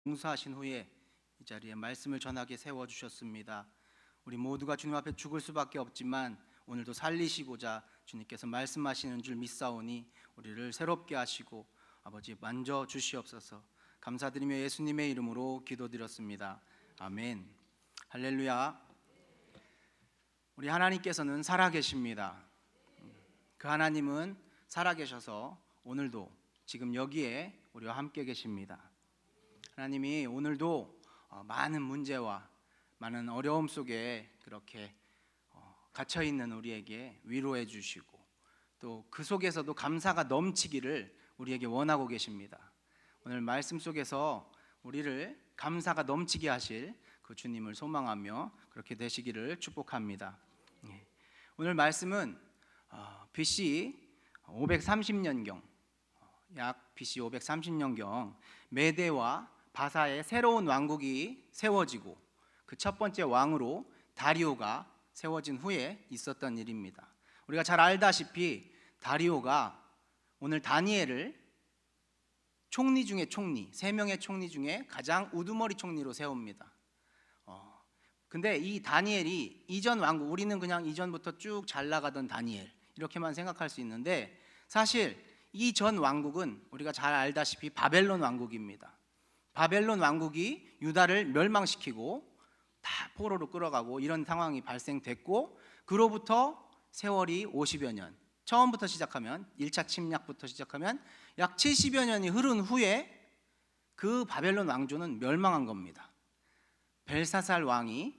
봉사하신 후에 이 자리에 말씀을 전하게 세워주셨습니다. 우리 모두가 주님 앞에 죽을 수밖에 없지만 오늘도 살리시고자 주님께서 말씀하시는 줄 믿사오니 우리를 새롭게 하시고 아버지 만져 주시옵소서. 감사드리며 예수님의 이름으로 기도드렸습니다. 아멘. 할렐루야. 우리 하나님께서는 살아계십니다. 그 하나님은 살아계셔서 오늘도 지금 여기에 우리와 함께 계십니다. 하나님이 오늘도 많은 문제와 많은 어려움 속에 그렇게 갇혀있는 우리에게 위로해 주시고 또 그 속에서도 감사가 넘치기를 우리에게 원하고 계십니다. 오늘 말씀 속에서 우리를 감사가 넘치게 하실 그 주님을 소망하며 그렇게 되시기를 축복합니다. 오늘 말씀은 BC 530년경, 약 BC 530년경 메대와 바사의 새로운 왕국이 세워지고 그 첫 번째 왕으로 다리오가 세워진 후에 있었던 일입니다. 우리가 잘 알다시피 다리오가 오늘 다니엘을 총리 중에 총리, 3명의 총리 중에 가장 우두머리 총리로 세웁니다. 근데 이 다니엘이 이전 왕국, 우리는 그냥 이전부터 쭉 잘 나가던 다니엘 이렇게만 생각할 수 있는데 사실 이 전 왕국은 우리가 잘 알다시피 바벨론 왕국입니다. 바벨론 왕국이 유다를 멸망시키고 다 포로로 끌어가고 이런 상황이 발생됐고 그로부터 세월이 50여 년, 처음부터 시작하면 1차 침략부터 시작하면 약 70여 년이 흐른 후에 그 바벨론 왕조는 멸망한 겁니다. 벨사살 왕이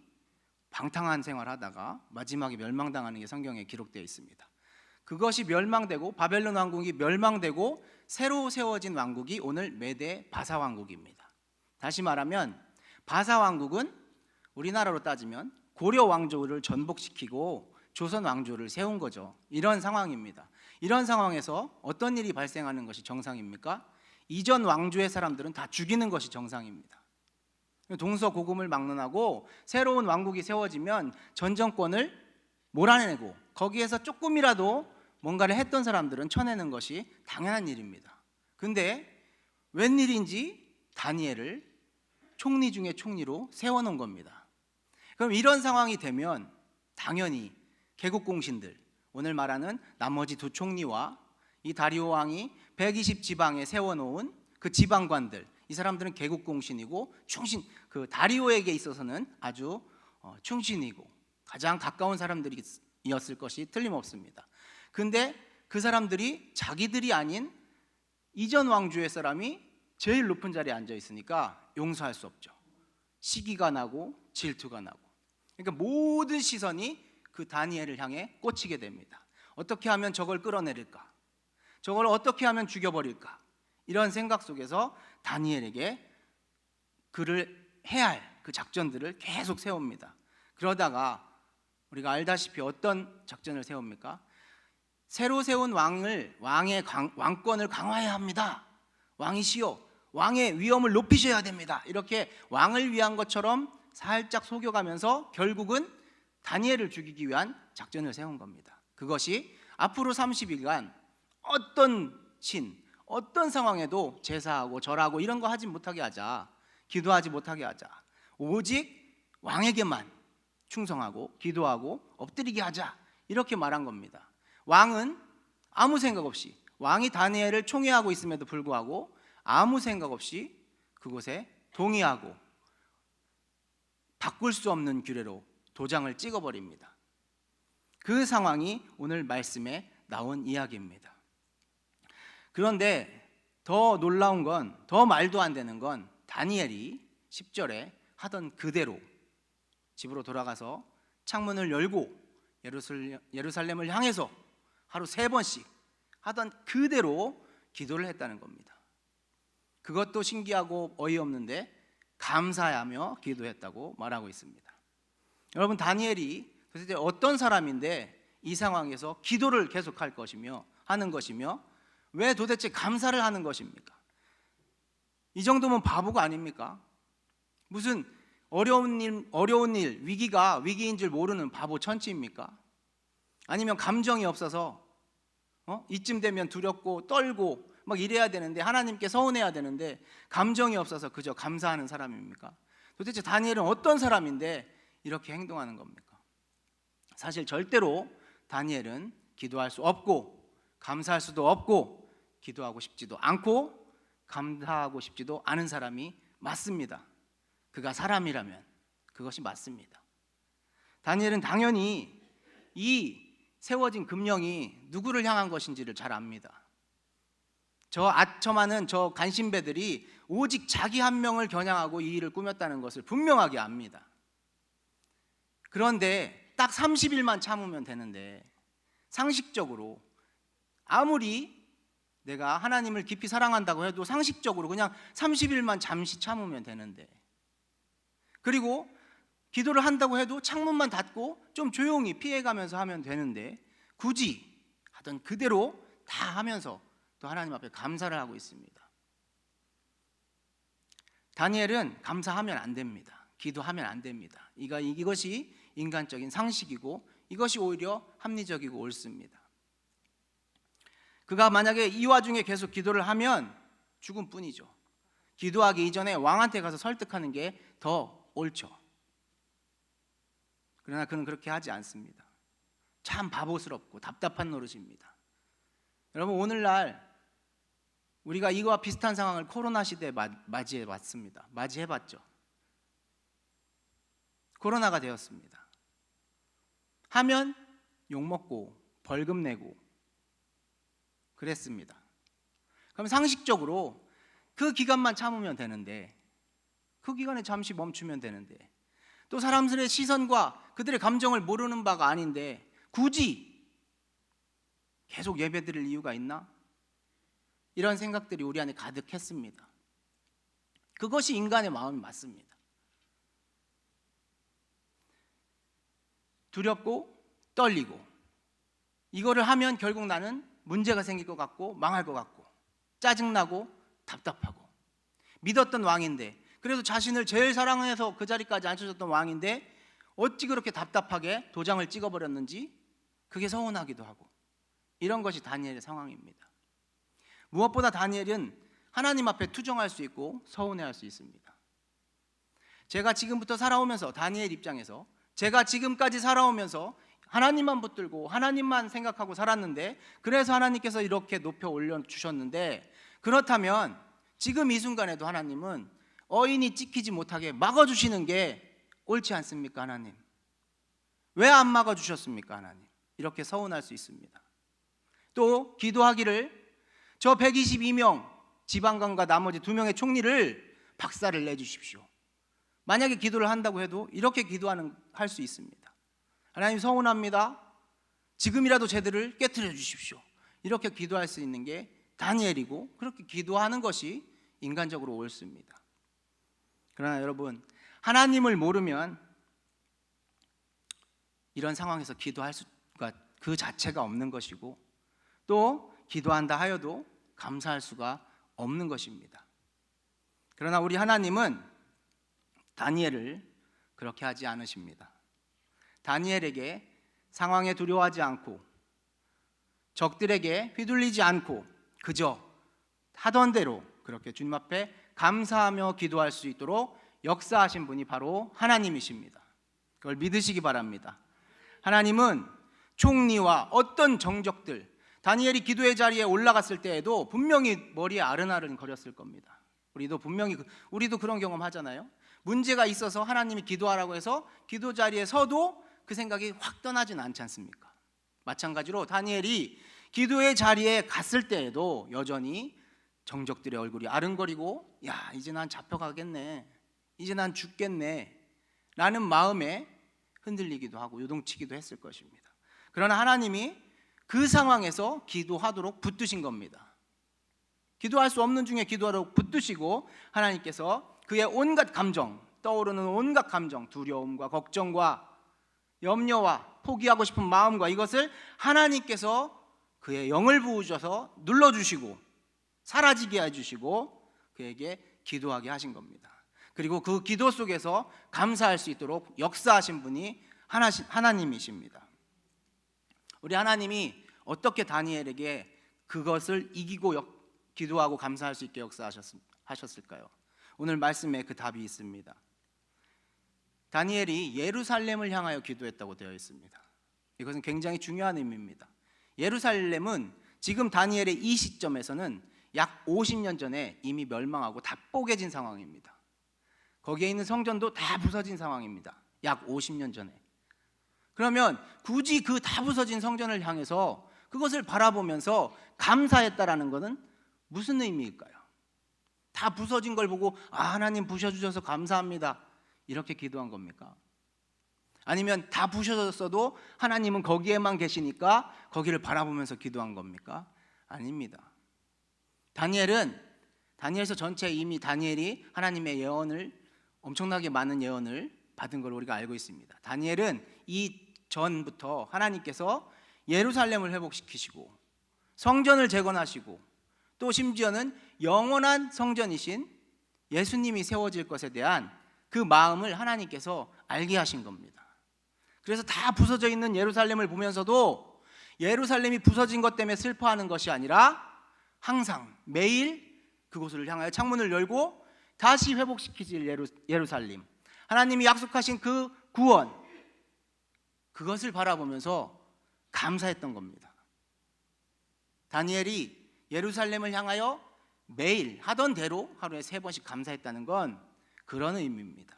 방탕한 생활하다가 마지막에 멸망당하는 게 성경에 기록되어 있습니다. 그것이 멸망되고 바벨론 왕국이 멸망되고 새로 세워진 왕국이 오늘 메대 바사 왕국입니다. 다시 말하면 바사 왕국은 우리나라로 따지면 고려 왕조를 전복시키고 조선 왕조를 세운 거죠. 이런 상황입니다. 이런 상황에서 어떤 일이 발생하는 것이 정상입니까? 이전 왕조의 사람들은 다 죽이는 것이 정상입니다. 동서고금을 막론하고 새로운 왕국이 세워지면 전 정권을 몰아내고 거기에서 조금이라도 뭔가를 했던 사람들은 쳐내는 것이 당연한 일입니다. 근데 웬일인지 다니엘을 총리 중에 총리로 세워놓은 겁니다. 그럼 이런 상황이 되면 당연히 개국공신들, 오늘 말하는 나머지 두 총리와 이 다리오 왕이 120지방에 세워놓은 그 지방관들, 이 사람들은 개국공신이고 충신, 그 다리오에게 있어서는 아주 충신이고 가장 가까운 사람들이었을 것이 틀림없습니다. 근데 그 사람들이 자기들이 아닌 이전 왕조의 사람이 제일 높은 자리에 앉아 있으니까 용서할 수 없죠. 시기가 나고 질투가 나고, 그러니까 모든 시선이 그 다니엘을 향해 꽂히게 됩니다. 어떻게 하면 저걸 끌어내릴까? 저걸 어떻게 하면 죽여버릴까? 이런 생각 속에서 다니엘에게 그를 해야 할 그 작전들을 계속 세웁니다. 그러다가 우리가 알다시피 어떤 작전을 세웁니까? 새로 세운 왕의 왕권을 강화해야 합니다. 왕이시여, 왕의 위엄을 높이셔야 됩니다. 이렇게 왕을 위한 것처럼 살짝 속여가면서 결국은 다니엘을 죽이기 위한 작전을 세운 겁니다. 그것이 앞으로 30일간 어떤 어떤 상황에도 제사하고 절하고 이런 거 하지 못하게 하자, 기도하지 못하게 하자, 오직 왕에게만 충성하고 기도하고 엎드리게 하자, 이렇게 말한 겁니다. 왕은 아무 생각 없이, 왕이 다니엘을 총애하고 있음에도 불구하고 아무 생각 없이 그곳에 동의하고 바꿀 수 없는 규례로 도장을 찍어버립니다. 그 상황이 오늘 말씀에 나온 이야기입니다. 그런데 더 놀라운 건, 더 말도 안 되는 건 다니엘이 10절에 하던 그대로 집으로 돌아가서 창문을 열고 예루살렘을 향해서 하루 3번씩 하던 그대로 기도를 했다는 겁니다. 그것도 신기하고 어이없는데 감사하며 기도했다고 말하고 있습니다. 여러분, 다니엘이 도대체 어떤 사람인데 이 상황에서 기도를 계속할 것이며 하는 것이며 왜 도대체 감사를 하는 것입니까? 이 정도면 바보가 아닙니까? 무슨 어려운 일, 위기가 위기인 줄 모르는 바보 천치입니까? 아니면 감정이 없어서 이쯤 되면 두렵고 떨고 막 이래야 되는데, 하나님께 서운해야 되는데 감정이 없어서 그저 감사하는 사람입니까? 도대체 다니엘은 어떤 사람인데 이렇게 행동하는 겁니까? 사실 절대로 다니엘은 기도할 수 없고 감사할 수도 없고 기도하고 싶지도 않고 감사하고 싶지도 않은 사람이 맞습니다. 그가 사람이라면 그것이 맞습니다. 다니엘은 당연히 이 세워진 금령이 누구를 향한 것인지를 잘 압니다. 저 아첨하는 저 간신배들이 오직 자기 한 명을 겨냥하고 이 일을 꾸몄다는 것을 분명하게 압니다. 그런데 딱 30일만 참으면 되는데, 상식적으로 아무리 내가 하나님을 깊이 사랑한다고 해도 상식적으로 그냥 30일만 잠시 참으면 되는데, 그리고 기도를 한다고 해도 창문만 닫고 좀 조용히 피해가면서 하면 되는데, 굳이 하던 그대로 다 하면서 또 하나님 앞에 감사를 하고 있습니다. 다니엘은 감사하면 안 됩니다. 기도하면 안 됩니다. 이것이 인간적인 상식이고 이것이 오히려 합리적이고 옳습니다. 그가 만약에 이 와중에 계속 기도를 하면 죽을 뿐이죠. 기도하기 이전에 왕한테 가서 설득하는 게 더 옳죠. 그러나 그는 그렇게 하지 않습니다. 참 바보스럽고 답답한 노릇입니다. 여러분, 오늘날 우리가 이거와 비슷한 상황을 코로나 시대에 맞이해봤습니다. 맞이해봤죠. 코로나가 되었습니다. 하면 욕먹고 벌금 내고 그랬습니다. 그럼 상식적으로 그 기간만 참으면 되는데, 그 기간에 잠시 멈추면 되는데, 또 사람들의 시선과 그들의 감정을 모르는 바가 아닌데 굳이 계속 예배드릴 이유가 있나? 이런 생각들이 우리 안에 가득했습니다. 그것이 인간의 마음이 맞습니다. 두렵고 떨리고, 이거를 하면 결국 나는 문제가 생길 것 같고 망할 것 같고 짜증나고 답답하고, 믿었던 왕인데, 그래도 자신을 제일 사랑해서 그 자리까지 앉혀줬던 왕인데 어찌 그렇게 답답하게 도장을 찍어버렸는지 그게 서운하기도 하고, 이런 것이 다니엘의 상황입니다. 무엇보다 다니엘은 하나님 앞에 투정할 수 있고 서운해할 수 있습니다. 제가 지금부터 살아오면서, 다니엘 입장에서 제가 지금까지 살아오면서 하나님만 붙들고 하나님만 생각하고 살았는데, 그래서 하나님께서 이렇게 높여 올려주셨는데, 그렇다면 지금 이 순간에도 하나님은 어인이 찍히지 못하게 막아주시는 게 옳지 않습니까? 하나님, 왜 안 막아주셨습니까? 하나님, 이렇게 서운할 수 있습니다. 또 기도하기를 저 122명 지방관과 나머지 2명의 총리를 박살을 내주십시오. 만약에 기도를 한다고 해도 이렇게 할 수 있습니다. 하나님, 서운합니다. 지금이라도 쟤들을 깨트려 주십시오. 이렇게 기도할 수 있는 게 다니엘이고, 그렇게 기도하는 것이 인간적으로 옳습니다. 그러나 여러분, 하나님을 모르면 이런 상황에서 기도할 수가 그 자체가 없는 것이고, 또 기도한다 하여도 감사할 수가 없는 것입니다. 그러나 우리 하나님은 다니엘을 그렇게 하지 않으십니다. 다니엘에게 상황에 두려워하지 않고 적들에게 휘둘리지 않고 그저 하던 대로 그렇게 주님 앞에 감사하며 기도할 수 있도록 역사하신 분이 바로 하나님이십니다. 그걸 믿으시기 바랍니다. 하나님은 총리와 어떤 정적들, 다니엘이 기도의 자리에 올라갔을 때에도 분명히 머리에 아른아른 거렸을 겁니다. 우리도 그런 경험 하잖아요. 문제가 있어서 하나님이 기도하라고 해서 기도 자리에 서도 그 생각이 확 떠나진 않지 않습니까? 마찬가지로 다니엘이 기도의 자리에 갔을 때에도 여전히 정적들의 얼굴이 아른거리고, 야, 이제 난 잡혀가겠네, 이제 난 죽겠네 라는 마음에 흔들리기도 하고 요동치기도 했을 것입니다. 그러나 하나님이 그 상황에서 기도하도록 붙드신 겁니다. 기도할 수 없는 중에 기도하도록 붙드시고, 하나님께서 그의 온갖 감정, 떠오르는 온갖 감정, 두려움과 걱정과 염려와 포기하고 싶은 마음과, 이것을 하나님께서 그의 영을 부으셔서 눌러주시고 사라지게 해주시고 그에게 기도하게 하신 겁니다. 그리고 그 기도 속에서 감사할 수 있도록 역사하신 분이 하나님이십니다. 우리 하나님이 어떻게 다니엘에게 그것을 이기고 기도하고 감사할 수 있게 역사하셨을까요? 오늘 말씀에 그 답이 있습니다. 다니엘이 예루살렘을 향하여 기도했다고 되어 있습니다. 이것은 굉장히 중요한 의미입니다. 예루살렘은 지금 다니엘의 이 시점에서는 약 50년 전에 이미 멸망하고 다 뽀개진 상황입니다. 거기에 있는 성전도 다 부서진 상황입니다. 약 50년 전에. 그러면 굳이 그 다 부서진 성전을 향해서 그것을 바라보면서 감사했다라는 것은 무슨 의미일까요? 다 부서진 걸 보고 하나님 부셔주셔서 감사합니다 이렇게 기도한 겁니까? 아니면 다 부셔졌어도 하나님은 거기에만 계시니까 거기를 바라보면서 기도한 겁니까? 아닙니다. 다니엘서 전체 이미 다니엘이 하나님의 예언을 엄청나게 많은 예언을 받은 걸 우리가 알고 있습니다. 다니엘은 이 전부터 하나님께서 예루살렘을 회복시키시고 성전을 재건하시고 또 심지어는 영원한 성전이신 예수님이 세워질 것에 대한 그 마음을 하나님께서 알게 하신 겁니다. 그래서 다 부서져 있는 예루살렘을 보면서도 예루살렘이 부서진 것 때문에 슬퍼하는 것이 아니라 항상 매일 그곳을 향하여 창문을 열고 다시 회복시키실 예루살렘, 하나님이 약속하신 그 구원, 그것을 바라보면서 감사했던 겁니다. 다니엘이 예루살렘을 향하여 매일 하던 대로 하루에 3번씩 감사했다는 건 그런 의미입니다.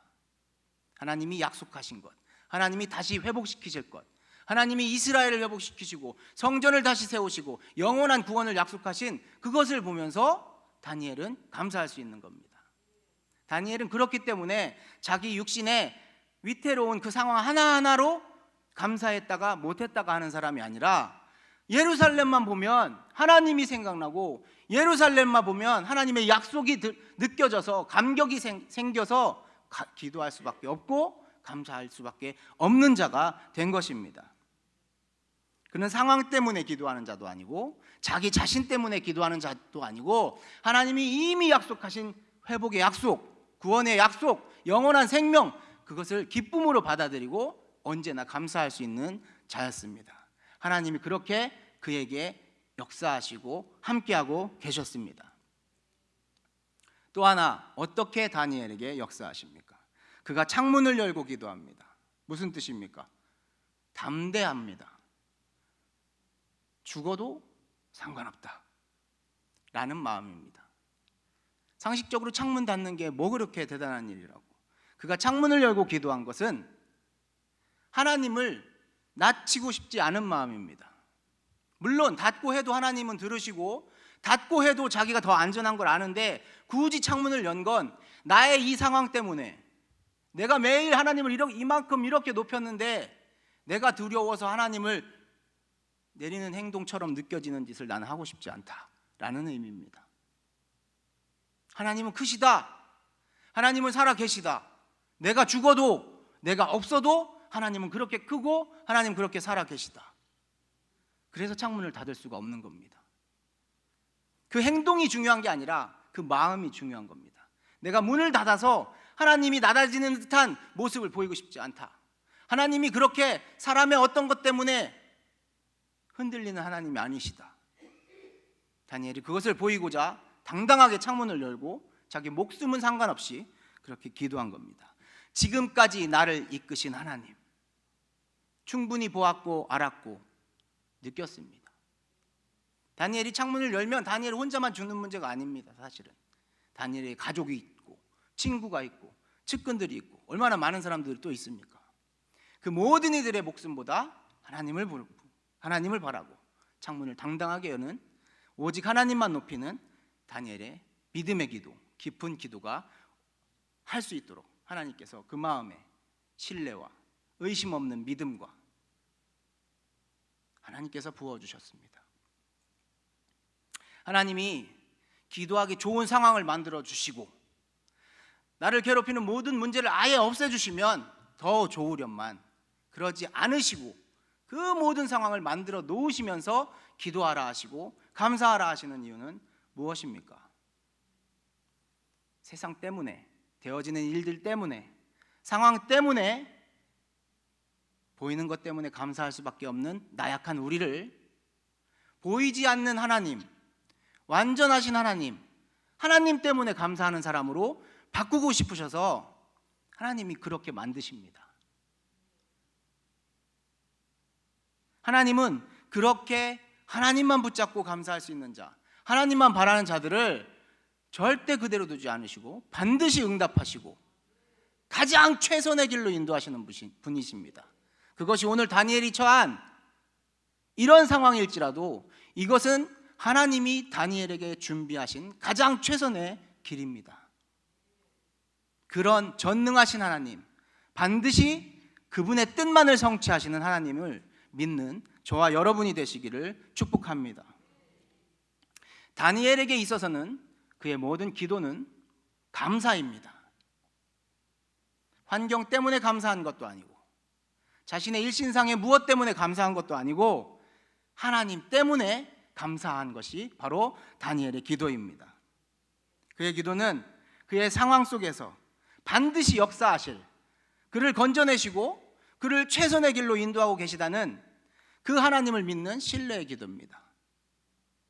하나님이 약속하신 것, 하나님이 다시 회복시키실 것, 하나님이 이스라엘을 회복시키시고 성전을 다시 세우시고 영원한 구원을 약속하신 그것을 보면서 다니엘은 감사할 수 있는 겁니다. 다니엘은 그렇기 때문에 자기 육신의 위태로운 그 상황 하나하나로 감사했다가 못했다가 하는 사람이 아니라 예루살렘만 보면 하나님이 생각나고 예루살렘만 보면 하나님의 약속이 느껴져서 감격이 생겨서 기도할 수밖에 없고 감사할 수밖에 없는 자가 된 것입니다. 그는 상황 때문에 기도하는 자도 아니고 자기 자신 때문에 기도하는 자도 아니고 하나님이 이미 약속하신 회복의 약속, 구원의 약속, 영원한 생명, 그것을 기쁨으로 받아들이고 언제나 감사할 수 있는 자였습니다. 하나님이 그렇게 그에게 역사하시고 함께하고 계셨습니다. 또 하나, 어떻게 다니엘에게 역사하십니까? 그가 창문을 열고 기도합니다. 무슨 뜻입니까? 담대합니다. 죽어도 상관없다 라는 마음입니다. 상식적으로 창문 닫는 게 뭐 그렇게 대단한 일이라고. 그가 창문을 열고 기도한 것은 하나님을 낮추고 싶지 않은 마음입니다. 물론 닫고 해도 하나님은 들으시고 닫고 해도 자기가 더 안전한 걸 아는데 굳이 창문을 연 건 나의 이 상황 때문에, 내가 매일 하나님을 이만큼 이렇게 높였는데 내가 두려워서 하나님을 내리는 행동처럼 느껴지는 짓을 나는 하고 싶지 않다라는 의미입니다. 하나님은 크시다, 하나님은 살아계시다, 내가 죽어도 내가 없어도 하나님은 그렇게 크고 하나님은 그렇게 살아계시다. 그래서 창문을 닫을 수가 없는 겁니다. 그 행동이 중요한 게 아니라 그 마음이 중요한 겁니다. 내가 문을 닫아서 하나님이 낮아지는 듯한 모습을 보이고 싶지 않다. 하나님이 그렇게 사람의 어떤 것 때문에 흔들리는 하나님이 아니시다. 다니엘이 그것을 보이고자 당당하게 창문을 열고 자기 목숨은 상관없이 그렇게 기도한 겁니다. 지금까지 나를 이끄신 하나님, 충분히 보았고 알았고 느꼈습니다. 다니엘이 창문을 열면 다니엘 혼자만 죽는 문제가 아닙니다. 사실은 다니엘의 가족이 있고 친구가 있고 측근들이 있고 얼마나 많은 사람들이 또 있습니까? 그 모든 이들의 목숨보다 하나님을 바라고 창문을 당당하게 여는, 오직 하나님만 높이는 다니엘의 믿음의 기도, 깊은 기도가 할 수 있도록 하나님께서 그 마음에 신뢰와 의심 없는 믿음과 하나님께서 부어주셨습니다. 하나님이 기도하기 좋은 상황을 만들어 주시고 나를 괴롭히는 모든 문제를 아예 없애주시면 더 좋으련만 그러지 않으시고 그 모든 상황을 만들어 놓으시면서 기도하라 하시고 감사하라 하시는 이유는 무엇입니까? 세상 때문에, 되어지는 일들 때문에, 상황 때문에, 보이는 것 때문에 감사할 수밖에 없는 나약한 우리를 보이지 않는 하나님, 완전하신 하나님 때문에 감사하는 사람으로 바꾸고 싶으셔서 하나님이 그렇게 만드십니다. 하나님은 그렇게 하나님만 붙잡고 감사할 수 있는 자, 하나님만 바라는 자들을 절대 그대로 두지 않으시고 반드시 응답하시고 가장 최선의 길로 인도하시는 분이십니다. 그것이 오늘 다니엘이 처한 이런 상황일지라도 이것은 하나님이 다니엘에게 준비하신 가장 최선의 길입니다. 그런 전능하신 하나님, 반드시 그분의 뜻만을 성취하시는 하나님을 믿는 저와 여러분이 되시기를 축복합니다. 다니엘에게 있어서는 그의 모든 기도는 감사입니다. 환경 때문에 감사한 것도 아니고 자신의 일신상의 무엇 때문에 감사한 것도 아니고 하나님 때문에 감사한 것이 바로 다니엘의 기도입니다. 그의 기도는 그의 상황 속에서 반드시 역사하실, 그를 건져내시고 그를 최선의 길로 인도하고 계시다는 그 하나님을 믿는 신뢰의 기도입니다.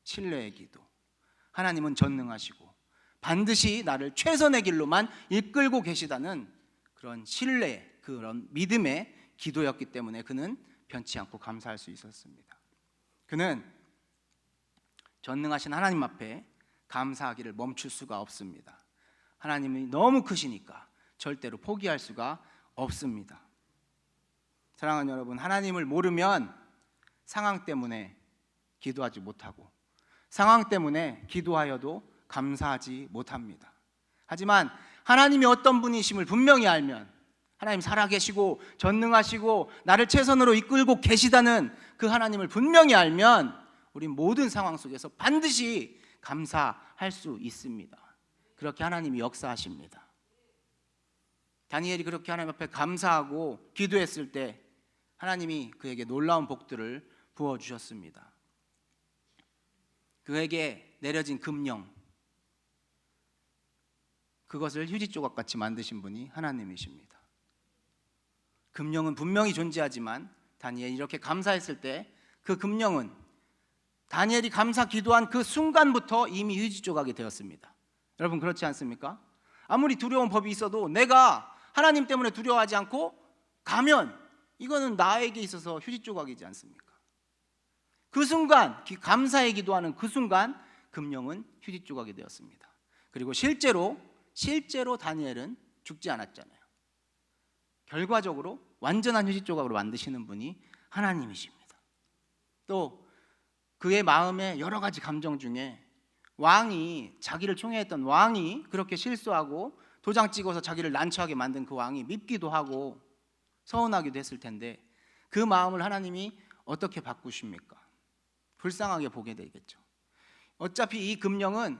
신뢰의 기도. 하나님은 전능하시고 반드시 나를 최선의 길로만 이끌고 계시다는 그런 신뢰, 그런 믿음의 기도였기 때문에 그는 변치 않고 감사할 수 있었습니다. 그는 전능하신 하나님 앞에 감사하기를 멈출 수가 없습니다. 하나님이 너무 크시니까 절대로 포기할 수가 없습니다. 사랑하는 여러분, 하나님을 모르면 상황 때문에 기도하지 못하고 상황 때문에 기도하여도 감사하지 못합니다. 하지만 하나님이 어떤 분이심을 분명히 알면, 하나님 살아계시고 전능하시고 나를 최선으로 이끌고 계시다는 그 하나님을 분명히 알면 우리 모든 상황 속에서 반드시 감사할 수 있습니다. 그렇게 하나님이 역사하십니다. 다니엘이 그렇게 하나님 앞에 감사하고 기도했을 때 하나님이 그에게 놀라운 복들을 부어주셨습니다. 그에게 내려진 금령, 그것을 휴지 조각같이 만드신 분이 하나님이십니다. 금령은 분명히 존재하지만 다니엘이 이렇게 감사했을 때 그 금령은 다니엘이 감사 기도한 그 순간부터 이미 휴지 조각이 되었습니다. 여러분 그렇지 않습니까? 아무리 두려운 법이 있어도 내가 하나님 때문에 두려워하지 않고 가면 이거는 나에게 있어서 휴지 조각이지 않습니까? 그 순간 감사의 기도하는 그 순간 금령은 휴지 조각이 되었습니다. 그리고 실제로 다니엘은 죽지 않았잖아요. 결과적으로 완전한 휴지 조각으로 만드시는 분이 하나님이십니다. 또 그의 마음에 여러 가지 감정 중에 왕이, 자기를 총애했던 왕이 그렇게 실수하고 도장 찍어서 자기를 난처하게 만든 그 왕이 밉기도 하고 서운하기도 했을 텐데 그 마음을 하나님이 어떻게 바꾸십니까? 불쌍하게 보게 되겠죠. 어차피 이 금령은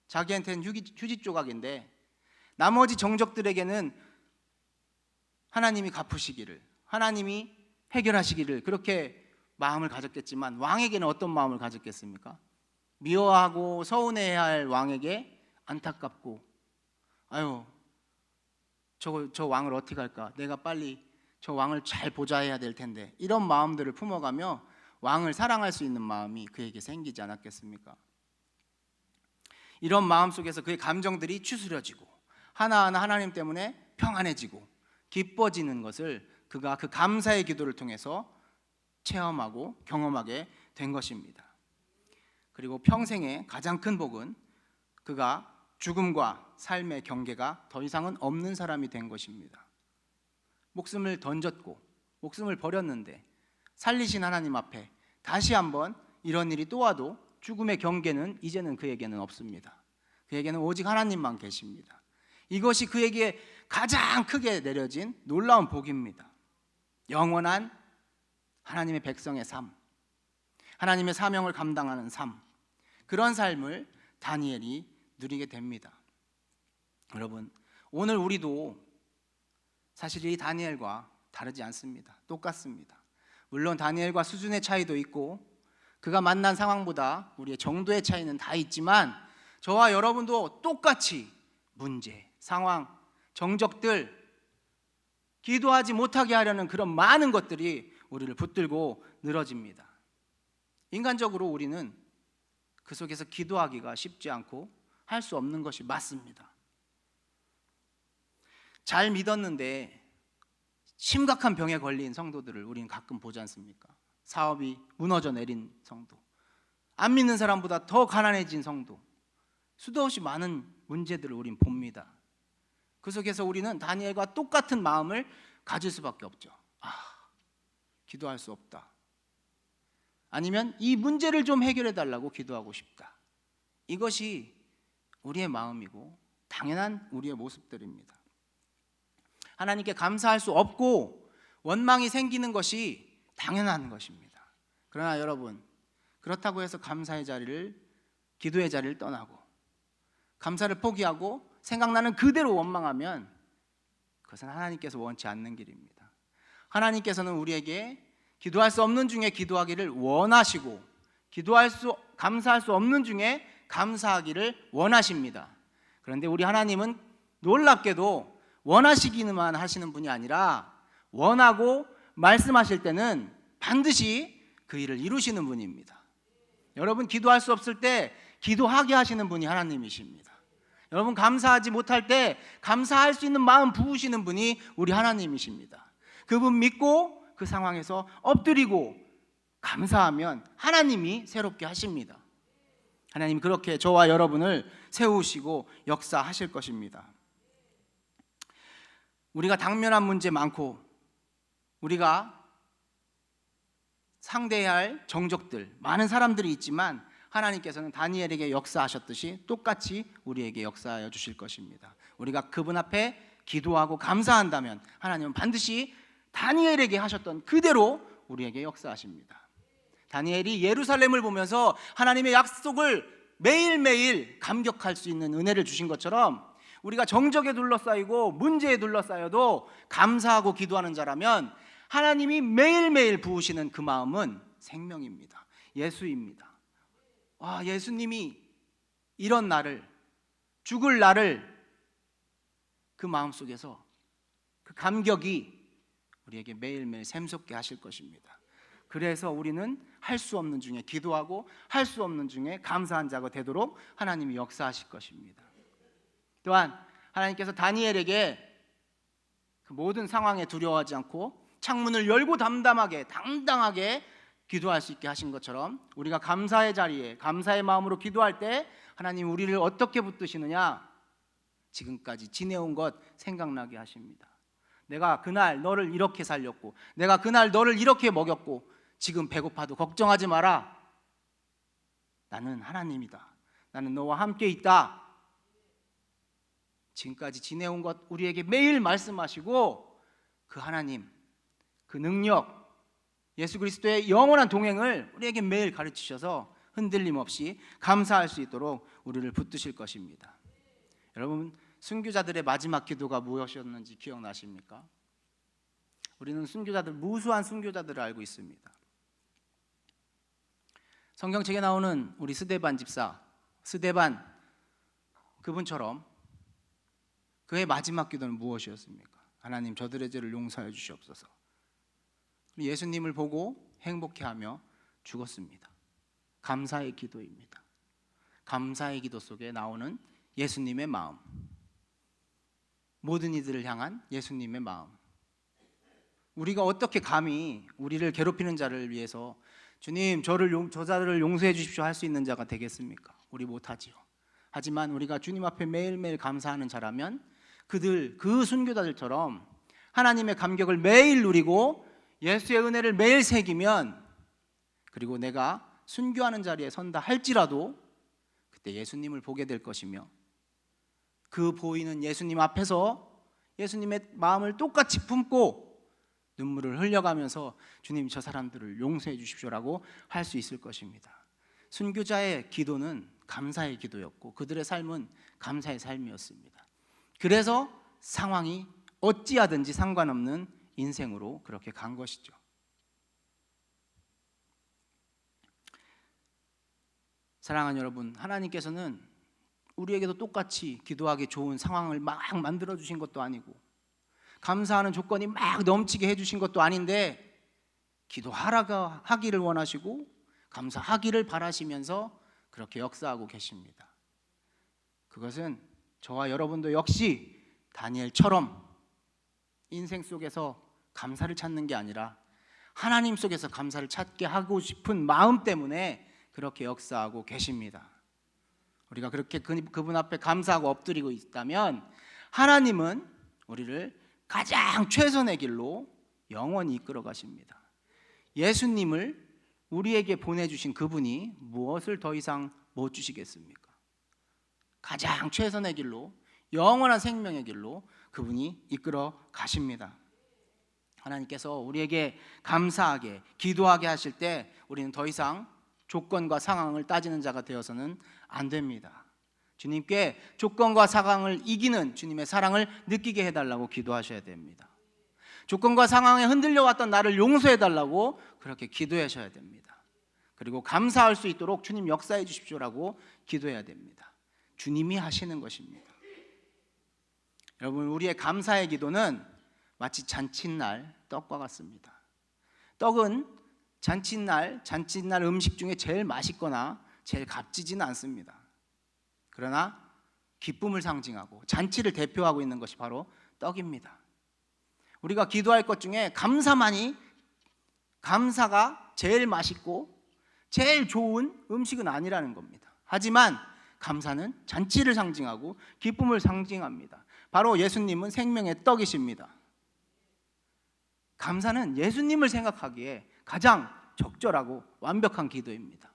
자기한테는 휴지 조각인데 나머지 정적들에게는 하나님이 갚으시기를, 하나님이 해결하시기를 그렇게 마음을 가졌겠지만 왕에게는 어떤 마음을 가졌겠습니까? 미워하고 서운해야 할 왕에게 안타깝고, 아유 저 왕을 어떻게 할까? 내가 빨리 저 왕을 잘 보좌해야 될 텐데, 이런 마음들을 품어가며 왕을 사랑할 수 있는 마음이 그에게 생기지 않았겠습니까? 이런 마음 속에서 그의 감정들이 추스려지고 하나하나 하나님 때문에 평안해지고 기뻐지는 것을 그가 그 감사의 기도를 통해서 체험하고 경험하게 된 것입니다. 그리고 평생의 가장 큰 복은 그가 죽음과 삶의 경계가 더 이상은 없는 사람이 된 것입니다. 목숨을 던졌고 목숨을 버렸는데 살리신 하나님 앞에 다시 한번 이런 일이 또 와도 죽음의 경계는 이제는 그에게는 없습니다. 그에게는 오직 하나님만 계십니다. 이것이 그에게 가장 크게 내려진 놀라운 복입니다. 영원한 하나님의 백성의 삶, 하나님의 사명을 감당하는 삶, 그런 삶을 다니엘이 누리게 됩니다. 여러분, 오늘 우리도 사실 이 다니엘과 다르지 않습니다. 똑같습니다. 물론 다니엘과 수준의 차이도 있고 그가 만난 상황보다 우리의 정도의 차이는 다 있지만 저와 여러분도 똑같이 문제, 상황, 정적들, 기도하지 못하게 하려는 그런 많은 것들이 우리를 붙들고 늘어집니다. 인간적으로 우리는 그 속에서 기도하기가 쉽지 않고 할 수 없는 것이 맞습니다. 잘 믿었는데 심각한 병에 걸린 성도들을 우리는 가끔 보지 않습니까? 사업이 무너져 내린 성도, 안 믿는 사람보다 더 가난해진 성도, 수도 없이 많은 문제들을 우린 봅니다. 그 속에서 우리는 다니엘과 똑같은 마음을 가질 수밖에 없죠. 기도할 수 없다. 아니면 이 문제를 좀 해결해 달라고 기도하고 싶다. 이것이 우리의 마음이고 당연한 우리의 모습들입니다. 하나님께 감사할 수 없고 원망이 생기는 것이 당연한 것입니다. 그러나 여러분, 그렇다고 해서 감사의 자리를, 기도의 자리를 떠나고 감사를 포기하고 생각나는 그대로 원망하면 그것은 하나님께서 원치 않는 길입니다. 하나님께서는 우리에게 기도할 수 없는 중에 기도하기를 원하시고, 감사할 수 없는 중에 감사하기를 원하십니다. 그런데 우리 하나님은 놀랍게도 원하시기만 하시는 분이 아니라 원하고 말씀하실 때는 반드시 그 일을 이루시는 분입니다. 여러분, 기도할 수 없을 때 기도하게 하시는 분이 하나님이십니다. 여러분, 감사하지 못할 때 감사할 수 있는 마음 부으시는 분이 우리 하나님이십니다. 그분 믿고 그 상황에서 엎드리고 감사하면 하나님이 새롭게 하십니다. 하나님 그렇게 저와 여러분을 세우시고 역사하실 것입니다. 우리가 당면한 문제 많고 우리가 상대해야 할 정적들, 많은 사람들이 있지만 하나님께서는 다니엘에게 역사하셨듯이 똑같이 우리에게 역사하여 주실 것입니다. 우리가 그분 앞에 기도하고 감사한다면 하나님은 반드시 다니엘에게 하셨던 그대로 우리에게 역사하십니다. 다니엘이 예루살렘을 보면서 하나님의 약속을 매일매일 감격할 수 있는 은혜를 주신 것처럼 우리가 정적에 둘러싸이고 문제에 둘러싸여도 감사하고 기도하는 자라면 하나님이 매일매일 부으시는 그 마음은 생명입니다. 예수입니다. 예수님이 이런 나를, 죽을 나를 그 마음속에서 그 감격이 우리에게 매일매일 샘솟게 하실 것입니다. 그래서 우리는 할 수 없는 중에 기도하고 할 수 없는 중에 감사한 자가 되도록 하나님이 역사하실 것입니다. 또한 하나님께서 다니엘에게 그 모든 상황에 두려워하지 않고 창문을 열고 당당하게 기도할 수 있게 하신 것처럼 우리가 감사의 자리에 감사의 마음으로 기도할 때 하나님 우리를 어떻게 붙드시느냐? 지금까지 지내온 것 생각나게 하십니다. 내가 그날 너를 이렇게 살렸고 내가 그날 너를 이렇게 먹였고 지금 배고파도 걱정하지 마라. 나는 하나님이다. 나는 너와 함께 있다. 지금까지 지내온 것 우리에게 매일 말씀하시고 그 하나님, 그 능력, 예수 그리스도의 영원한 동행을 우리에게 매일 가르치셔서 흔들림 없이 감사할 수 있도록 우리를 붙드실 것입니다. 여러분, 순교자들의 마지막 기도가 무엇이었는지 기억나십니까? 우리는 무수한 순교자들을 알고 있습니다. 성경책에 나오는 우리 스데반 집사, 스데반 그분처럼 그의 마지막 기도는 무엇이었습니까? 하나님 저들의 죄를 용서해 주시옵소서. 예수님을 보고 행복해하며 죽었습니다. 감사의 기도입니다. 감사의 기도 속에 나오는 예수님의 마음, 모든 이들을 향한 예수님의 마음. 우리가 어떻게 감히 우리를 괴롭히는 자를 위해서 주님 저 자들을 용서해 주십시오 할 수 있는 자가 되겠습니까? 우리 못하지요. 하지만 우리가 주님 앞에 매일매일 감사하는 자라면 그 순교자들처럼 하나님의 감격을 매일 누리고 예수의 은혜를 매일 새기면, 그리고 내가 순교하는 자리에 선다 할지라도 그때 예수님을 보게 될 것이며 그 보이는 예수님 앞에서 예수님의 마음을 똑같이 품고 눈물을 흘려가면서 주님 저 사람들을 용서해 주십시오라고 할 수 있을 것입니다. 순교자의 기도는 감사의 기도였고 그들의 삶은 감사의 삶이었습니다. 그래서 상황이 어찌하든지 상관없는 인생으로 그렇게 간 것이죠. 사랑하는 여러분, 하나님께서는 우리에게도 똑같이 기도하기 좋은 상황을 막 만들어 주신 것도 아니고 감사하는 조건이 막 넘치게 해주신 것도 아닌데 기도하라고 하기를 원하시고 감사하기를 바라시면서 그렇게 역사하고 계십니다. 그것은 저와 여러분도 역시 다니엘처럼 인생 속에서 감사를 찾는 게 아니라 하나님 속에서 감사를 찾게 하고 싶은 마음 때문에 그렇게 역사하고 계십니다. 우리가 그렇게 그분 앞에 감사하고 엎드리고 있다면 하나님은 우리를 가장 최선의 길로 영원히 이끌어 가십니다. 예수님을 우리에게 보내주신 그분이 무엇을 더 이상 못 주시겠습니까? 가장 최선의 길로, 영원한 생명의 길로 그분이 이끌어 가십니다. 하나님께서 우리에게 감사하게, 기도하게 하실 때 우리는 더 이상 조건과 상황을 따지는 자가 되어서는 안 됩니다. 주님께 조건과 상황을 이기는 주님의 사랑을 느끼게 해달라고 기도하셔야 됩니다. 조건과 상황에 흔들려 왔던 나를 용서해달라고 그렇게 기도하셔야 됩니다. 그리고 감사할 수 있도록 주님 역사해 주십시오라고 기도해야 됩니다. 주님이 하시는 것입니다. 여러분, 우리의 감사의 기도는 마치 잔칫날 떡과 같습니다. 떡은 잔칫날 음식 중에 제일 맛있거나 제일 값지지는 않습니다. 그러나 기쁨을 상징하고 잔치를 대표하고 있는 것이 바로 떡입니다. 우리가 기도할 것 중에 감사가 제일 맛있고 제일 좋은 음식은 아니라는 겁니다. 하지만 감사는 잔치를 상징하고 기쁨을 상징합니다. 바로 예수님은 생명의 떡이십니다. 감사는 예수님을 생각하기에 가장 적절하고 완벽한 기도입니다.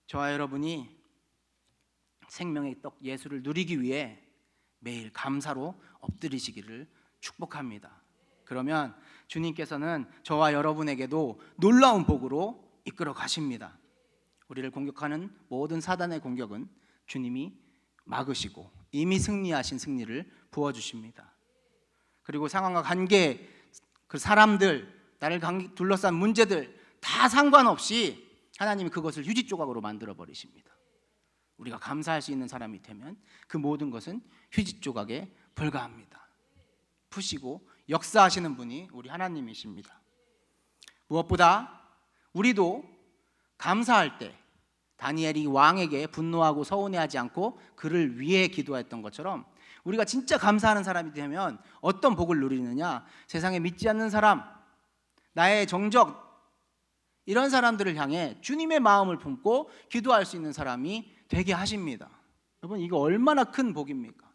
저와 여러분이 생명의 떡 예수를 누리기 위해 매일 감사로 엎드리시기를 축복합니다. 그러면 주님께서는 저와 여러분에게도 놀라운 복으로 이끌어 가십니다. 우리를 공격하는 모든 사단의 공격은 주님이 막으시고 이미 승리하신 승리를 부어주십니다. 그리고 상황과 관계, 그 사람들, 나를 둘러싼 문제들 다 상관없이 하나님이 그것을 휴지 조각으로 만들어 버리십니다. 우리가 감사할 수 있는 사람이 되면 그 모든 것은 휴지 조각에 불과합니다. 푸시고 역사하시는 분이 우리 하나님이십니다. 무엇보다 우리도 감사할 때 다니엘이 왕에게 분노하고 서운해하지 않고 그를 위해 기도했던 것처럼 우리가 진짜 감사하는 사람이 되면 어떤 복을 누리느냐, 세상에 믿지 않는 사람, 나의 정적, 이런 사람들을 향해 주님의 마음을 품고 기도할 수 있는 사람이 되게 하십니다. 여러분, 이거 얼마나 큰 복입니까?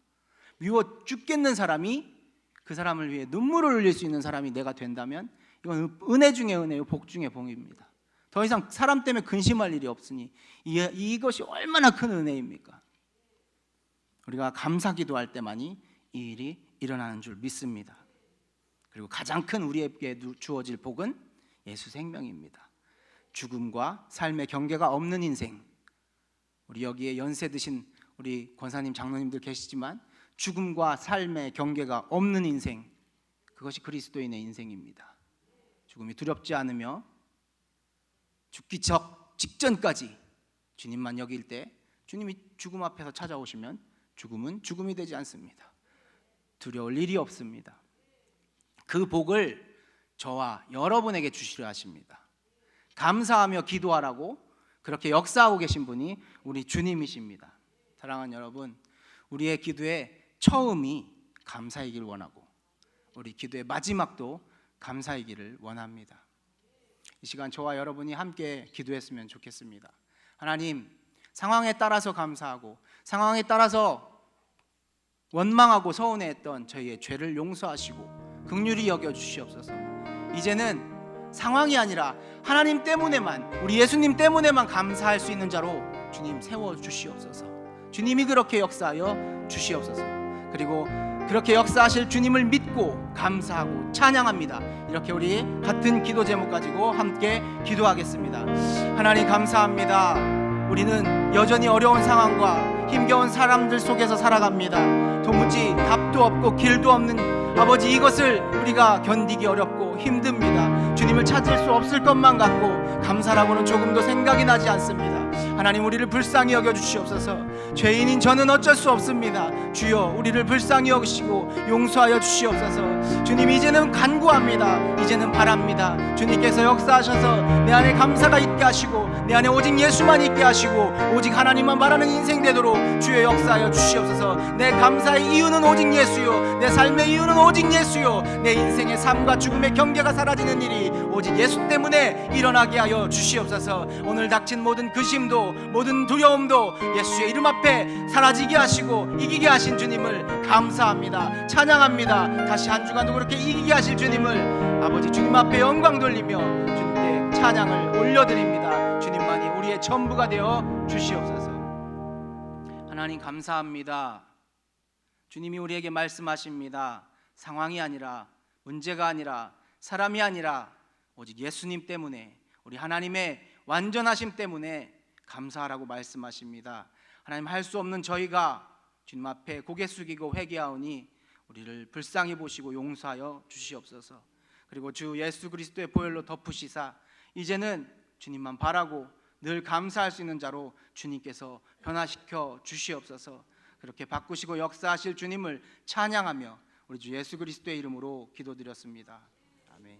미워 죽겠는 사람이 그 사람을 위해 눈물을 흘릴 수 있는 사람이 내가 된다면 이건 은혜 중에 은혜요, 복 중에 복입니다. 더 이상 사람 때문에 근심할 일이 없으니 이것이 얼마나 큰 은혜입니까? 우리가 감사 기도할 때만이 이 일이 일어나는 줄 믿습니다. 그리고 가장 큰 우리에게 주어질 복은 예수 생명입니다. 죽음과 삶의 경계가 없는 인생. 우리 여기에 연세 드신 우리 권사님, 장로님들 계시지만 죽음과 삶의 경계가 없는 인생, 그것이 그리스도인의 인생입니다. 죽음이 두렵지 않으며 죽기 직전까지 주님만 여길 때 주님이 죽음 앞에서 찾아오시면 죽음은 죽음이 되지 않습니다. 두려울 일이 없습니다. 그 복을 저와 여러분에게 주시려 하십니다. 감사하며 기도하라고 그렇게 역사하고 계신 분이 우리 주님이십니다. 사랑하는 여러분, 우리의 기도의 처음이 감사이길 원하고 우리 기도의 마지막도 감사이기를 원합니다. 이 시간 저와 여러분이 함께 기도했으면 좋겠습니다. 하나님, 상황에 따라서 감사하고 상황에 따라서 원망하고 서운해했던 저희의 죄를 용서하시고 긍휼히 여겨주시옵소서. 이제는 상황이 아니라 하나님 때문에만, 우리 예수님 때문에만 감사할 수 있는 자로 주님 세워주시옵소서. 주님이 그렇게 역사하여 주시옵소서. 그리고 그렇게 역사하실 주님을 믿고 감사하고 찬양합니다. 이렇게 우리 같은 기도 제목 가지고 함께 기도하겠습니다. 하나님 감사합니다. 우리는 여전히 어려운 상황과 힘겨운 사람들 속에서 살아갑니다. 도무지 답도 없고 길도 없는 아버지, 이것을 우리가 견디기 어렵고 힘듭니다. 주님을 찾을 수 없을 것만 같고 감사라고는 조금도 생각이 나지 않습니다. 하나님, 우리를 불쌍히 여겨주시옵소서. 죄인인 저는 어쩔 수 없습니다. 주여, 우리를 불쌍히 여기시고 용서하여 주시옵소서. 주님, 이제는 간구합니다. 이제는 바랍니다. 주님께서 역사하셔서 내 안에 감사가 있게 하시고 내 안에 오직 예수만 있게 하시고 오직 하나님만 바라는 인생 되도록 주여 역사하여 주시옵소서. 내 감사의 이유는 오직 예수요, 내 삶의 이유는 오직 예수요, 내 인생의 삶과 죽음의 경계가 사라지는 일이 오직 예수 때문에 일어나게 하여 주시옵소서. 오늘 닥친 모든 근심도 모든 두려움도 예수의 이름 앞에 사라지게 하시고 이기게 하신 주님을 감사합니다. 찬양합니다. 다시 한 주간도 그렇게 이기게 하실 주님을 아버지 주님 앞에 영광 돌리며 주님께 찬양을 올려드립니다. 주님만이 우리의 전부가 되어 주시옵소서. 하나님, 감사합니다. 주님이 우리에게 말씀하십니다. 상황이 아니라, 문제가 아니라, 사람이 아니라 오직 예수님 때문에, 우리 하나님의 완전하심 때문에 감사하라고 말씀하십니다. 하나님, 할 수 없는 저희가 주님 앞에 고개 숙이고 회개하오니 우리를 불쌍히 보시고 용서하여 주시옵소서. 그리고 주 예수 그리스도의 보혈로 덮으시사 이제는 주님만 바라고 늘 감사할 수 있는 자로 주님께서 변화시켜 주시옵소서. 그렇게 바꾸시고 역사하실 주님을 찬양하며 우리 주 예수 그리스도의 이름으로 기도드렸습니다.